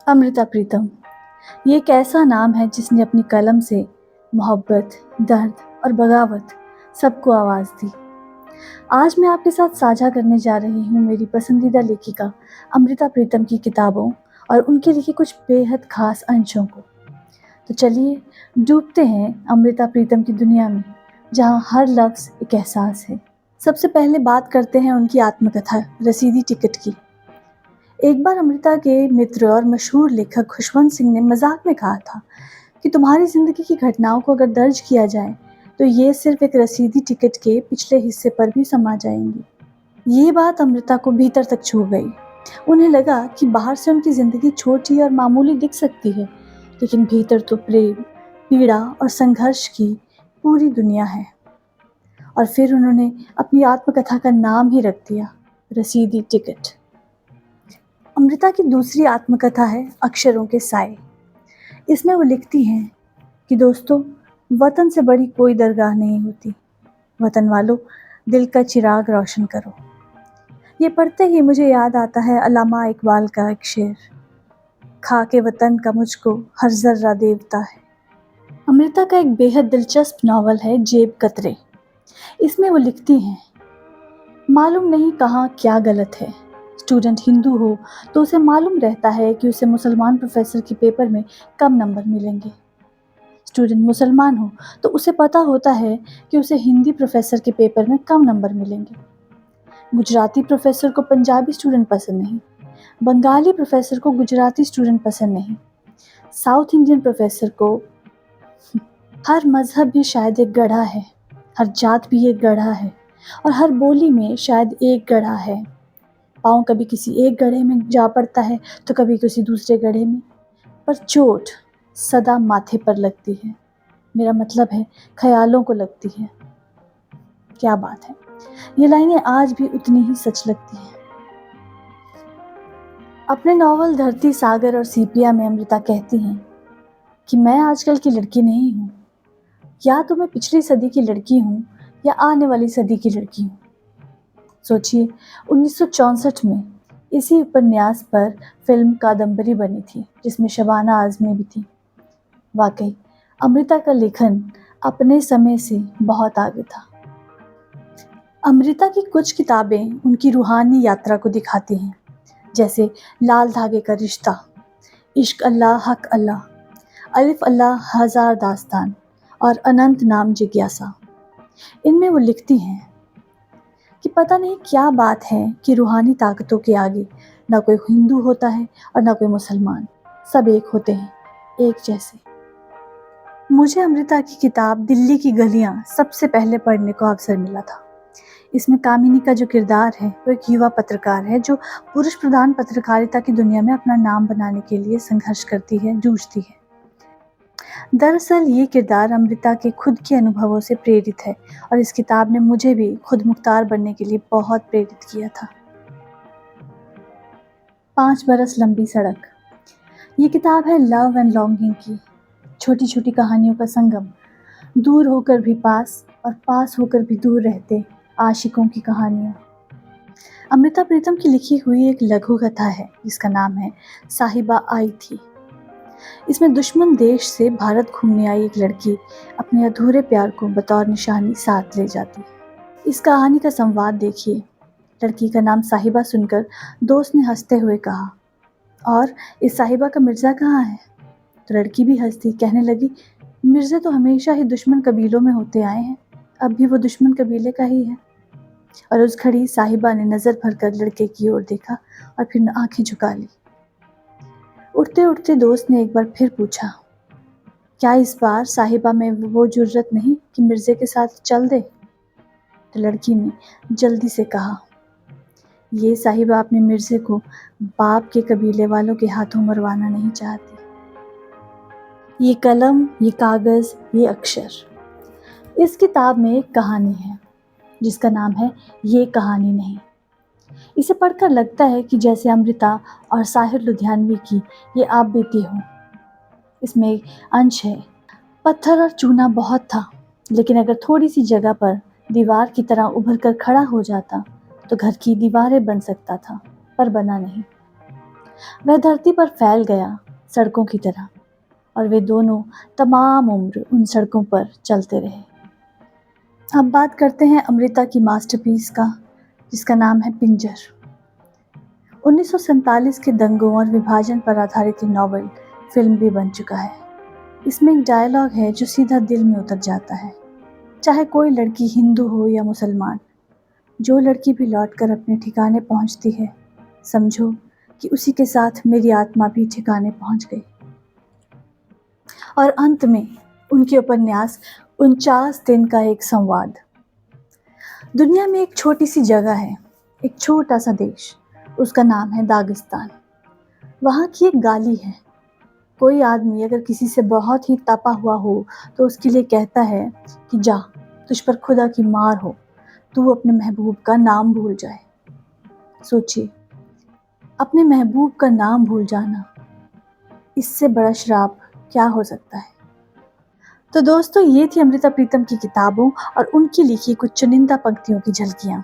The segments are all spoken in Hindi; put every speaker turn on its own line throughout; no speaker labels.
अमृता प्रीतम, ये एक ऐसा नाम है जिसने अपनी कलम से मोहब्बत, दर्द और बगावत सबको आवाज़ दी। आज मैं आपके साथ साझा करने जा रही हूँ मेरी पसंदीदा लेखिका अमृता प्रीतम की किताबों और उनके लिखे कुछ बेहद खास अंशों को। तो चलिए डूबते हैं अमृता प्रीतम की दुनिया में, जहाँ हर लफ्ज़ एक एहसास है। सबसे पहले बात करते हैं उनकी आत्मकथा रसीदी टिकट की। एक बार अमृता के मित्र और मशहूर लेखक खुशवंत सिंह ने मजाक में कहा था कि तुम्हारी ज़िंदगी की घटनाओं को अगर दर्ज किया जाए तो ये सिर्फ एक रसीदी टिकट के पिछले हिस्से पर भी समा जाएंगी। ये बात अमृता को भीतर तक छू गई। उन्हें लगा कि बाहर से उनकी ज़िंदगी छोटी और मामूली दिख सकती है, लेकिन भीतर तो प्रेम, पीड़ा और संघर्ष की पूरी दुनिया है। और फिर उन्होंने अपनी आत्मकथा का नाम ही रख दिया, रसीदी टिकट। अमृता की दूसरी आत्मकथा है अक्षरों के साए। इसमें वो लिखती हैं कि दोस्तों, वतन से बड़ी कोई दरगाह नहीं होती। वतन वालों, दिल का चिराग रोशन करो। ये पढ़ते ही मुझे याद आता है अल्लामा इकबाल का एक शेर, खा के वतन का मुझको हर जर्रा देवता है। अमृता का एक बेहद दिलचस्प नावल है जेब कतरे। इसमें वो लिखती हैं, मालूम नहीं कहाँ क्या गलत है। स्टूडेंट हिंदू हो तो उसे मालूम रहता है कि उसे मुसलमान प्रोफेसर के पेपर में कम नंबर मिलेंगे। स्टूडेंट मुसलमान हो तो उसे पता होता है कि उसे हिंदी प्रोफेसर के पेपर में कम नंबर मिलेंगे। गुजराती प्रोफेसर को पंजाबी स्टूडेंट पसंद नहीं, बंगाली प्रोफेसर को गुजराती स्टूडेंट पसंद नहीं, साउथ इंडियन प्रोफेसर को। हर मजहब भी शायद एक गढ़ा है, हर जात भी एक गढ़ा है, और हर बोली में शायद एक गढ़ा है। पाँव कभी किसी एक गड्ढे में जा पड़ता है तो कभी किसी दूसरे गड्ढे में, पर चोट सदा माथे पर लगती है। मेरा मतलब है ख्यालों को लगती है। क्या बात है, ये लाइनें आज भी उतनी ही सच लगती हैं। अपने नॉवल धरती, सागर और सीपिया में अमृता कहती हैं कि मैं आजकल की लड़की नहीं हूँ, या तो मैं पिछली सदी की लड़की हूँ या आने वाली सदी की लड़की हूँ। सोचिए, 1964 में इसी उपन्यास पर फिल्म कादम्बरी बनी थी, जिसमें शबाना आज़मी भी थी। वाकई अमृता का लेखन अपने समय से बहुत आगे था। अमृता की कुछ किताबें उनकी रूहानी यात्रा को दिखाती हैं, जैसे लाल धागे का रिश्ता, इश्क अल्लाह हक अल्लाह, अलिफ अल्लाह हजार दास्तान और अनंत नाम जिज्ञासा। इनमें वो लिखती हैं कि पता नहीं क्या बात है कि रूहानी ताकतों के आगे ना कोई हिंदू होता है और ना कोई मुसलमान, सब एक होते हैं, एक जैसे। मुझे अमृता की किताब दिल्ली की गलियां सबसे पहले पढ़ने को अवसर मिला था। इसमें कामिनी का जो किरदार है वो एक युवा पत्रकार है जो पुरुष प्रधान पत्रकारिता की दुनिया में अपना नाम बनाने के लिए संघर्ष करती है, जूझती है। दरअसल ये किरदार अमृता के खुद के अनुभवों से प्रेरित है और इस किताब ने मुझे भी खुद मुख्तार बनने के लिए बहुत प्रेरित किया था। 5 बरस लंबी सड़क, ये किताब है लव एंड लॉन्गिंग की, छोटी छोटी कहानियों का संगम। दूर होकर भी पास और पास होकर भी दूर रहते आशिकों की कहानियाँ। अमृता प्रीतम की लिखी हुई एक लघु कथा है जिसका नाम है साहिबा आई थी। इसमें दुश्मन देश से भारत घूमने आई एक लड़की अपने अधूरे प्यार को बतौर निशानी साथ ले जाती है। इस कहानी का संवाद देखिए। लड़की का नाम साहिबा सुनकर दोस्त ने हंसते हुए कहा, और इस साहिबा का मिर्ज़ा कहाँ है? तो लड़की भी हंसती, कहने लगी, मिर्ज़े तो हमेशा ही दुश्मन कबीलों में होते आए हैं, अब भी वो दुश्मन कबीले का ही है। और उस घड़ी साहिबा ने नज़र भरकर लड़के की ओर देखा और फिर आंखें झुका ली। उठते उठते दोस्त ने एक बार फिर पूछा, क्या इस बार साहिबा में वो जुर्रत नहीं कि मिर्ज़े के साथ चल दे? तो लड़की ने जल्दी से कहा, ये साहिबा अपने मिर्ज़े को बाप के कबीले वालों के हाथों मरवाना नहीं चाहती। ये कलम, ये कागज़, ये अक्षर। इस किताब में एक कहानी है जिसका नाम है ये कहानी नहीं। इसे पढ़कर लगता है कि जैसे अमृता और साहिर लुधियानवी की ये आप बीती हो। इसमें एक अंश है, पत्थर और चूना बहुत था, लेकिन अगर थोड़ी सी जगह पर दीवार की तरह उभर कर खड़ा हो जाता तो घर की दीवारें बन सकता था, पर बना नहीं। वह धरती पर फैल गया सड़कों की तरह, और वे दोनों तमाम उम्र उन सड़कों पर चलते रहे। अब बात करते हैं अमृता की मास्टरपीस का, जिसका नाम है पिंजर। 1947 के दंगों और विभाजन पर आधारित ये नॉवल फिल्म भी बन चुका है। इसमें एक डायलॉग है जो सीधा दिल में उतर जाता है। चाहे कोई लड़की हिंदू हो या मुसलमान, जो लड़की भी लौटकर अपने ठिकाने पहुंचती है, समझो कि उसी के साथ मेरी आत्मा भी ठिकाने पहुंच गई। और अंत में उनके उपन्यास 49 दिन का एक संवाद। दुनिया में एक छोटी सी जगह है, एक छोटा सा देश, उसका नाम है दागिस्तान। वहाँ की एक गाली है। कोई आदमी अगर किसी से बहुत ही तपा हुआ हो तो उसके लिए कहता है कि जा, तुझ पर खुदा की मार हो, तू अपने महबूब का नाम भूल जाए। सोचिए, अपने महबूब का नाम भूल जाना, इससे बड़ा श्राप क्या हो सकता है। तो दोस्तों, ये थी अमृता प्रीतम की किताबों और उनकी लिखी कुछ चुनिंदा पंक्तियों की झलकियाँ।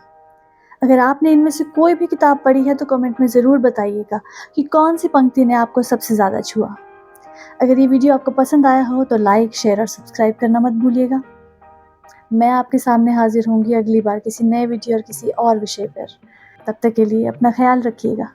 अगर आपने इनमें से कोई भी किताब पढ़ी है तो कमेंट में ज़रूर बताइएगा कि कौन सी पंक्ति ने आपको सबसे ज़्यादा छुआ। अगर ये वीडियो आपको पसंद आया हो तो लाइक, शेयर और सब्सक्राइब करना मत भूलिएगा। मैं आपके सामने हाजिर होंगी अगली बार किसी नए वीडियो और किसी और विषय पर। तब तक के लिए अपना ख्याल रखिएगा।